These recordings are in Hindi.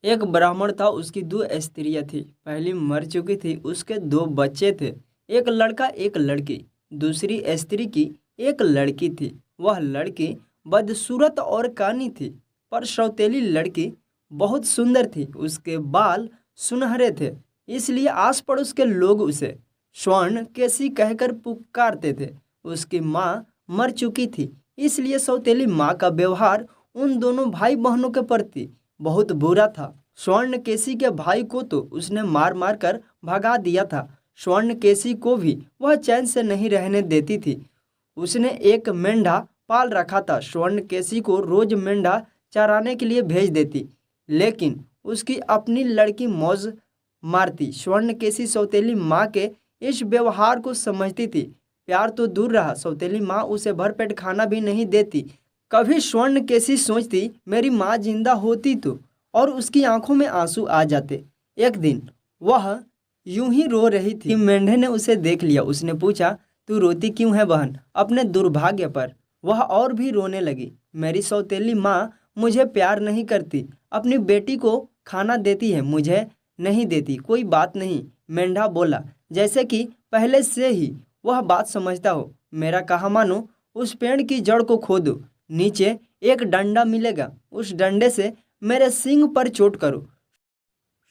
एक ब्राह्मण था, उसकी दो स्त्रियां थी। पहली मर चुकी थी, उसके दो बच्चे थे, एक लड़का एक लड़की। दूसरी स्त्री की एक लड़की थी। वह लड़की बदसूरत और कानी थी, पर सौतेली लड़की बहुत सुंदर थी। उसके बाल सुनहरे थे, इसलिए आस पड़ोस के लोग उसे स्वर्ण केसी कहकर पुकारते थे। उसकी माँ मर चुकी थी, इसलिए सौतेली माँ का व्यवहार उन दोनों भाई बहनों के प्रति बहुत बुरा था। स्वर्ण केसी के भाई को तो उसने मार मार कर भगा दिया था। स्वर्ण केसी को भी वह चैन से नहीं रहने देती थी। उसने एक मेंढा पाल रखा था। स्वर्ण केसी को रोज मेंढा चराने के लिए भेज देती, लेकिन उसकी अपनी लड़की मौज मारती। स्वर्ण केसी सौतेली माँ के इस व्यवहार को समझती थी। प्यार तो दूर रहा, सौतेली माँ उसे भरपेट खाना भी नहीं देती। कभी स्वर्ण केसी सोचती, मेरी माँ जिंदा होती तो, और उसकी आंखों में आंसू आ जाते। एक दिन वह यूं ही रो रही थी, मेंढे ने उसे देख लिया। उसने पूछा, तू रोती क्यों है बहन? अपने दुर्भाग्य पर। वह और भी रोने लगी। मेरी सौतेली माँ मुझे प्यार नहीं करती, अपनी बेटी को खाना देती है, मुझे नहीं देती। कोई बात नहीं, मेंढा बोला, जैसे कि पहले से ही वह बात समझता हो। मेरा कहा मानो, उस पेड़ की जड़ को खोदो, नीचे एक डंडा मिलेगा, उस डंडे से मेरे सींग पर चोट करो।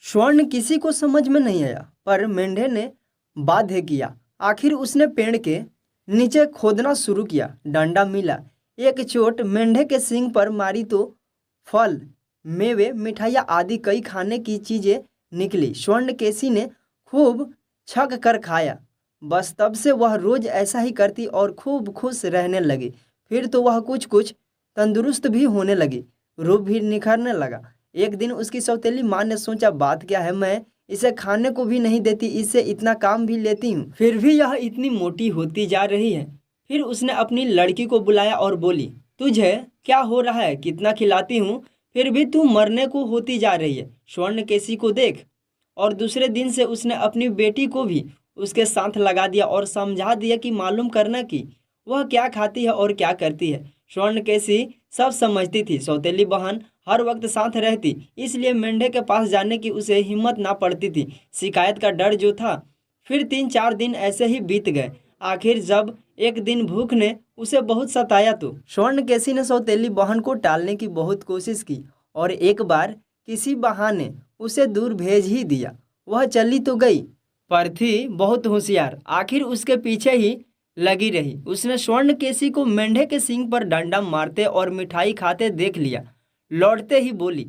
स्वर्ण किसी को समझ में नहीं आया, पर मेंढे ने बाध्य किया। आखिर उसने पेड़ के नीचे खोदना शुरू किया। डंडा मिला। एक चोट मेंढे के सींग पर मारी तो फल, मेवे, मिठाइयाँ आदि कई खाने की चीजें निकली। स्वर्ण केसी ने खूब छक कर खाया। बस तब से वह रोज ऐसा ही करती और खूब खुश रहने लगी। फिर तो वह कुछ कुछ तंदुरुस्त भी होने लगी, रूप भी निखरने लगा। एक दिन उसकी सौतेली माँ ने सोचा, बात क्या है, मैं इसे खाने को भी नहीं देती, इससे इतना काम भी लेती हूँ, फिर भी यह इतनी मोटी होती जा रही है। फिर उसने अपनी लड़की को बुलाया और बोली, तुझे क्या हो रहा है? कितना खिलाती हूँ, फिर भी तू मरने को होती जा रही है। स्वर्ण केसी को देख। और दूसरे दिन से उसने अपनी बेटी को भी उसके साथ लगा दिया और समझा दिया कि मालूम करना कि वह क्या खाती है और क्या करती है। स्वर्ण केसी सब समझती थी। सौतेली बहन हर वक्त साथ रहती, इसलिए मेंढे के पास जाने की उसे हिम्मत ना पड़ती थी। शिकायत का डर जो था। फिर 3-4 दिन ऐसे ही बीत गए। आखिर जब एक दिन भूख ने उसे बहुत सताया तो स्वर्ण केसी ने सौतेली बहन को टालने की बहुत कोशिश की और एक बार किसी बहाने उसे दूर भेज ही दिया। वह चली तो गई, पर थी बहुत होशियार, आखिर उसके पीछे ही लगी रही। उसने स्वर्ण केसी को मेंढे के सींग पर डंडा मारते और मिठाई खाते देख लिया। लौटते ही बोली,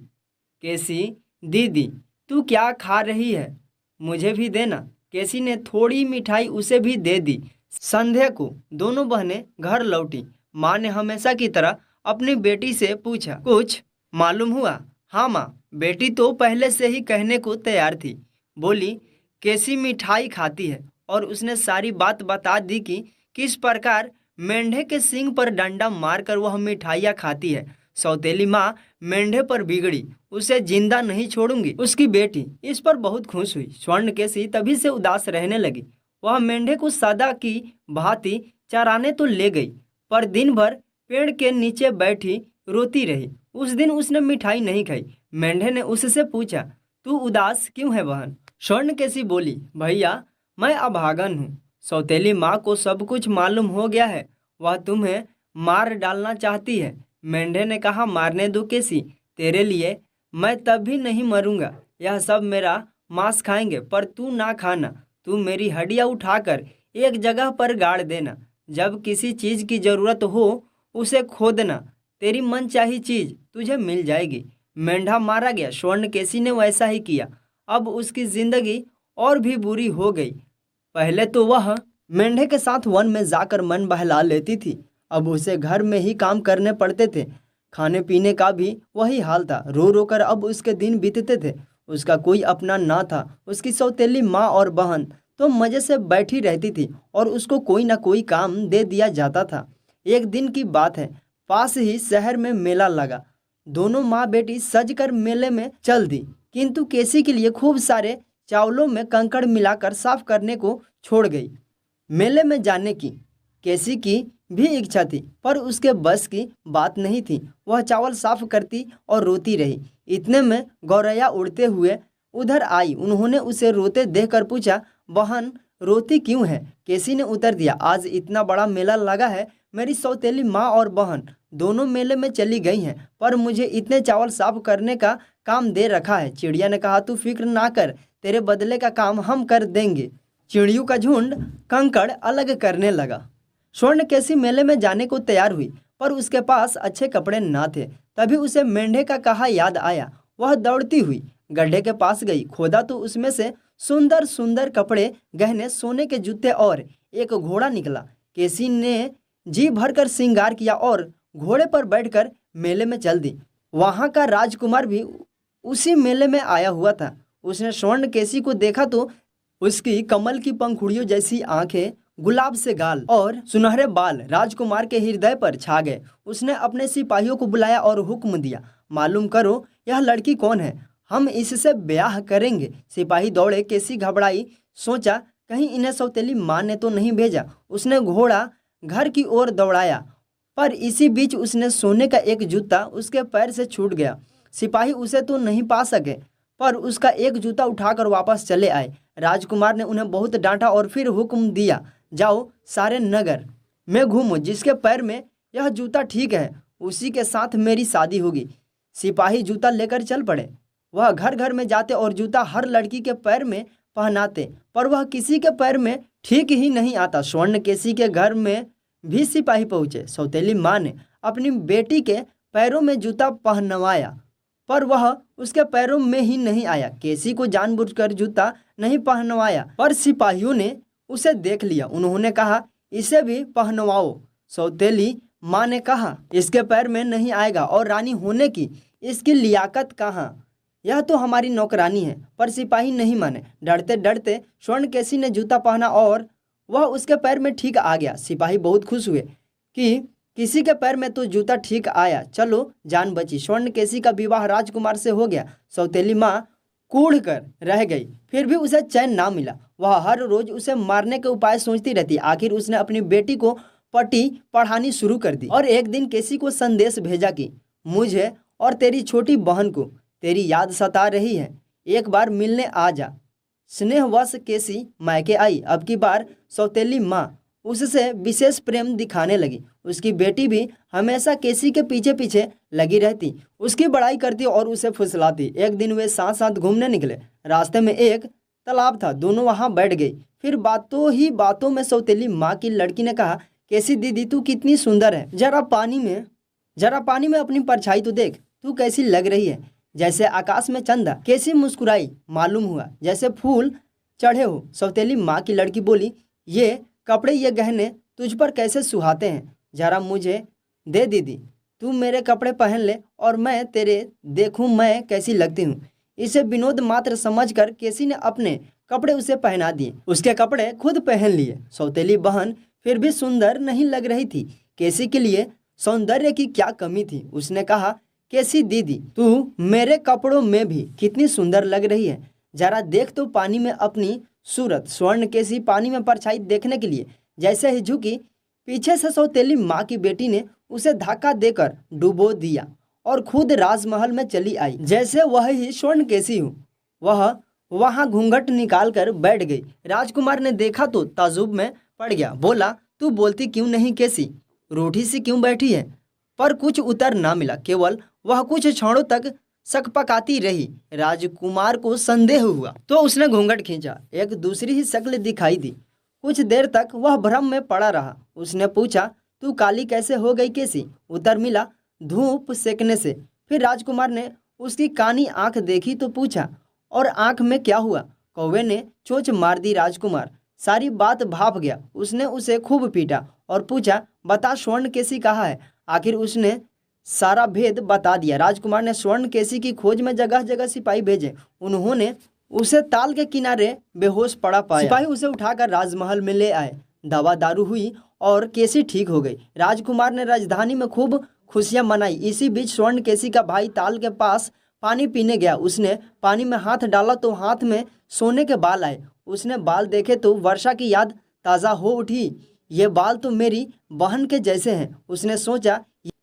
केसी दीदी, तू क्या खा रही है? मुझे भी देना। केसी ने थोड़ी मिठाई उसे भी दे दी। संध्या को दोनों बहनें घर लौटी। माँ ने हमेशा की तरह अपनी बेटी से पूछा, कुछ मालूम हुआ? हाँ माँ, बेटी तो पहले से ही कहने को तैयार थी। बोली, केसी मिठाई खाती है, और उसने सारी बात बता दी कि किस प्रकार मेंढे के सींग पर डंडा मारकर वह मिठाइयाँ खाती है। सौतेली माँ मेंढे पर बिगड़ी, उसे जिंदा नहीं छोड़ूंगी। उसकी बेटी इस पर बहुत खुश हुई। स्वर्ण केसी तभी से उदास रहने लगी। वह मेंढे को सदा की भांति चराने तो ले गई, पर दिन भर पेड़ के नीचे बैठी रोती रही। उस दिन उसने मिठाई नहीं खाई। मेंढे ने उससे पूछा, तू उदास क्यों है बहन? स्वर्ण केसी बोली, भैया, मैं अभागन हूँ। सौतेली माँ को सब कुछ मालूम हो गया है, वह तुम्हें मार डालना चाहती है। मेंढे ने कहा, मारने दो केसी, तेरे लिए मैं तब भी नहीं मरूंगा। यह सब मेरा मांस खाएंगे, पर तू ना खाना। तू मेरी हड्डियां उठाकर एक जगह पर गाड़ देना। जब किसी चीज की जरूरत हो उसे खोदना, तेरी मनचाही चीज तुझे मिल जाएगी। मेंढा मारा गया। स्वर्ण केसी ने वैसा ही किया। अब उसकी जिंदगी और भी बुरी हो गई। पहले तो वह मेंढे के साथ वन में जाकर मन बहला लेती थी, अब उसे घर में ही काम करने पड़ते थे। खाने पीने का भी वही हाल था। रो रो कर अब उसके दिन बीतते थे। उसका कोई अपना ना था। उसकी सौतेली माँ और बहन तो मजे से बैठी रहती थी और उसको कोई ना कोई काम दे दिया जाता था। एक दिन की बात है, पास ही शहर में मेला लगा। दोनों माँ बेटी सज कर मेले में चल दी, किंतु केसी के लिए खूब सारे चावलों में कंकड़ मिलाकर साफ करने को छोड़ गई। मेले में जाने की केसी की भी इच्छा थी, पर उसके बस की बात नहीं थी। वह चावल साफ करती और रोती रही। इतने में गौरैया उड़ते हुए उधर आई। उन्होंने उसे रोते देखकर पूछा, बहन रोती क्यों है? केसी ने उत्तर दिया, आज इतना बड़ा मेला लगा है, मेरी सौतेली माँ और बहन दोनों मेले में चली गई हैं, पर मुझे इतने चावल साफ करने का काम दे रखा है। चिड़िया ने कहा, तू फिक्र ना कर, तेरे बदले का काम हम कर देंगे। चिड़ियों का झुंड कंकड़ अलग करने लगा। स्वर्ण केसी मेले में जाने को तैयार हुई, पर उसके पास अच्छे कपड़े ना थे। तभी उसे मेंढे का कहा याद आया। वह दौड़ती हुई गड्ढे के पास गई। खोदा तो उसमें से सुंदर सुंदर कपड़े, गहने, सोने के जूते और एक घोड़ा निकला। केसी ने जी भरकर श्रृंगार किया और घोड़े पर बैठकर मेले में चल दी। वहाँ का राजकुमार भी उसी मेले में आया हुआ था। उसने स्वर्ण केसी को देखा तो उसकी कमल की पंखुड़ियों जैसी आंखें, गुलाब से गाल और सुनहरे बाल राजकुमार के हृदय पर छा गए। उसने अपने सिपाहियों को बुलाया और हुक्म दिया, मालूम करो यह लड़की कौन है, हम इससे ब्याह करेंगे। सिपाही दौड़े। केसी घबराई, सोचा कहीं इन्हें सौतेली माँ ने तो नहीं भेजा। उसने घोड़ा घर की ओर दौड़ाया, पर इसी बीच उसने सोने का एक जूता उसके पैर से छूट गया। सिपाही उसे तो नहीं पा सके, पर उसका एक जूता उठाकर वापस चले आए। राजकुमार ने उन्हें बहुत डांटा और फिर हुक्म दिया, जाओ सारे नगर में घूमो, जिसके पैर में यह जूता ठीक है उसी के साथ मेरी शादी होगी। सिपाही जूता लेकर चल पड़े। वह घर घर में जाते और जूता हर लड़की के पैर में पहनाते, पर वह किसी के पैर में ठीक ही नहीं आता। स्वर्ण केसी के घर में भी सिपाही पहुंचे। सौतेली माँ ने अपनी बेटी के पैरों में जूता पहनवाया, पर वह उसके पैरों में ही नहीं आया। केसी को जानबूझकर जूता नहीं पहनवाया, पर सिपाहियों ने उसे देख लिया। उन्होंने कहा, इसे भी पहनवाओ। सौतेली माँ ने कहा, इसके पैर में नहीं आएगा और रानी होने की इसकी लियाकत कहाँ, यह तो हमारी नौकरानी है। पर सिपाही नहीं माने। डरते डरते स्वर्ण केसी ने जूता पहना और वह उसके पैर में ठीक आ गया। सिपाही बहुत खुश हुए कि किसी के पैर में तो जूता ठीक आया, चलो जान बची। स्वर्ण केसी का विवाह राजकुमार से हो गया। सौतेली माँ कूढ़ कर रह गई, फिर भी उसे चैन ना मिला। वह हर रोज उसे मारने के उपाय सोचती रहती। आखिर उसने अपनी बेटी को पटी पढ़ानी शुरू कर दी और एक दिन केसी को संदेश भेजा कि मुझे और तेरी छोटी बहन को तेरी याद सता रही है, एक बार मिलने आ जा। स्नेहवश केसी मायके आई। अब की बार सौतेली माँ उससे विशेष प्रेम दिखाने लगी। उसकी बेटी भी हमेशा केसी के पीछे पीछे लगी रहती, उसकी बड़ाई करती और उसे फुसलाती। एक दिन वे साथ साथ घूमने निकले। रास्ते में एक तालाब था, दोनों वहां बैठ गई। फिर बातों ही बातों में सौतेली माँ की लड़की ने कहा, केसी दीदी तू कितनी सुंदर है, जरा पानी में अपनी परछाई तो देख, तू कैसी लग रही है, जैसे आकाश में चंदा। केसी मुस्कुराई, मालूम हुआ जैसे फूल चढ़े हो। सौतेली माँ की लड़की बोली, ये कपड़े ये गहने तुझ पर कैसे सुहाते हैं, जरा मुझे दे दीदी, तू मेरे कपड़े पहन ले और मैं तेरे देखूं मैं कैसी लगती हूँ। इसे विनोद मात्र समझकर केसी ने अपने कपड़े उसे पहना दिए। उसके कपड़े खुद पहन लिए। सौतेली बहन फिर भी सुंदर नहीं लग रही थी। केसी के लिए सौंदर्य की क्या कमी थी। उसने कहा, केसी दीदी तू मेरे कपड़ों में भी कितनी सुंदर लग रही है, जरा देख तो पानी में अपनी सूरत। स्वर्ण केसी पानी में परछाई देखने के लिए जैसे ही झुकी, पीछे से सौतेली माँ की बेटी ने उसे धक्का देकर डुबो दिया और खुद राजमहल में चली आई जैसे वह ही स्वर्ण केसी हो। वह वहां घूंघट निकाल कर बैठ गई। राजकुमार ने देखा तो ताजुब में पड़ गया। बोला, तू बोलती क्यों नहीं केसी, रूठी सी क्यों बैठी है? पर कुछ उत्तर ना मिला, केवल वह कुछ क्षणों तक सकपकाती रही। राजकुमार को संदेह हुआ तो उसने घूंघट खींचा। एक दूसरी ही शक्ल दिखाई दी। कुछ देर तक वह भ्रम में पड़ा रहा। उसने पूछा, तू काली कैसे हो गई केसी? उत्तर मिला, धूप सेकने से। फिर राजकुमार ने उसकी कानी आंख देखी तो पूछा, और आंख में क्या हुआ? कौवे ने चोंच मार दी। राजकुमार सारी बात भाप गया। उसने उसे खूब पीटा और पूछा, बता स्वर्ण केसी कहाँ है? आखिर उसने सारा भेद बता दिया। राजकुमार ने स्वर्ण केसी की खोज में जगह जगह सिपाही भेजे। उन्होंने उसे ताल के किनारे बेहोश पड़ा पाया। सिपाही उसे उठाकर राजमहल में ले आए। दवा दारू हुई और केसी ठीक हो गई। राजकुमार ने राजधानी में खूब खुशियां मनाई। इसी बीच स्वर्ण केसी का भाई ताल के पास पानी पीने गया। उसने पानी में हाथ डाला तो हाथ में सोने के बाल आए। उसने बाल देखे तो वर्षा की याद ताज़ा हो उठी। ये बाल तो मेरी बहन के जैसे हैं। उसने सोचा,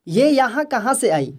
ये यहाँ कहाँ से आई,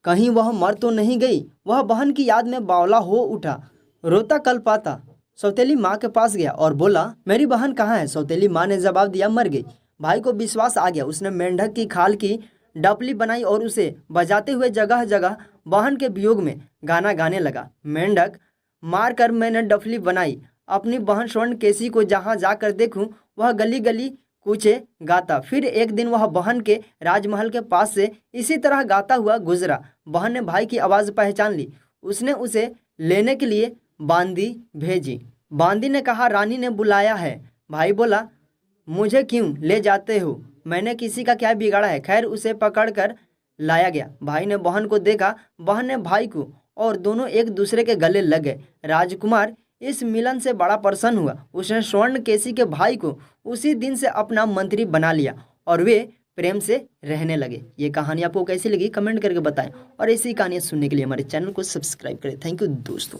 कहीं वह मर तो नहीं गई। वह बहन की याद में बावला हो उठा। रोता कलपाता सौतेली माँ के पास गया और बोला, मेरी बहन कहाँ है। सौतेली माँ ने जवाब दिया, मर गई। भाई को विश्वास आ गया। उसने मेंढक की खाल की डपली बनाई और उसे बजाते हुए जगह जगह बहन के वियोग में गाना गाने लगा। मेंढक मार कर मैंने डफली बनाई, अपनी बहन स्वर्णकेशी को जहाँ जाकर देखूं वह गली गली कूचे गाता। फिर एक दिन वह बहन के राजमहल के पास से इसी तरह गाता हुआ गुजरा। बहन ने भाई की आवाज़ पहचान ली। उसने उसे लेने के लिए बांदी भेजी। बांदी ने कहा, रानी ने बुलाया है। भाई बोला, मुझे क्यों ले जाते हो, मैंने किसी का क्या बिगाड़ा है। खैर उसे पकड़ कर लाया गया। भाई ने बहन को देखा, बहन ने भाई को, और दोनों एक दूसरे के गले लग गए। राजकुमार इस मिलन से बड़ा प्रसन्न हुआ। उसने स्वर्णकेशी के भाई को उसी दिन से अपना मंत्री बना लिया और वे प्रेम से रहने लगे। ये कहानी आपको कैसी लगी कमेंट करके बताएं और ऐसी कहानियाँ सुनने के लिए हमारे चैनल को सब्सक्राइब करें। थैंक यू दोस्तों।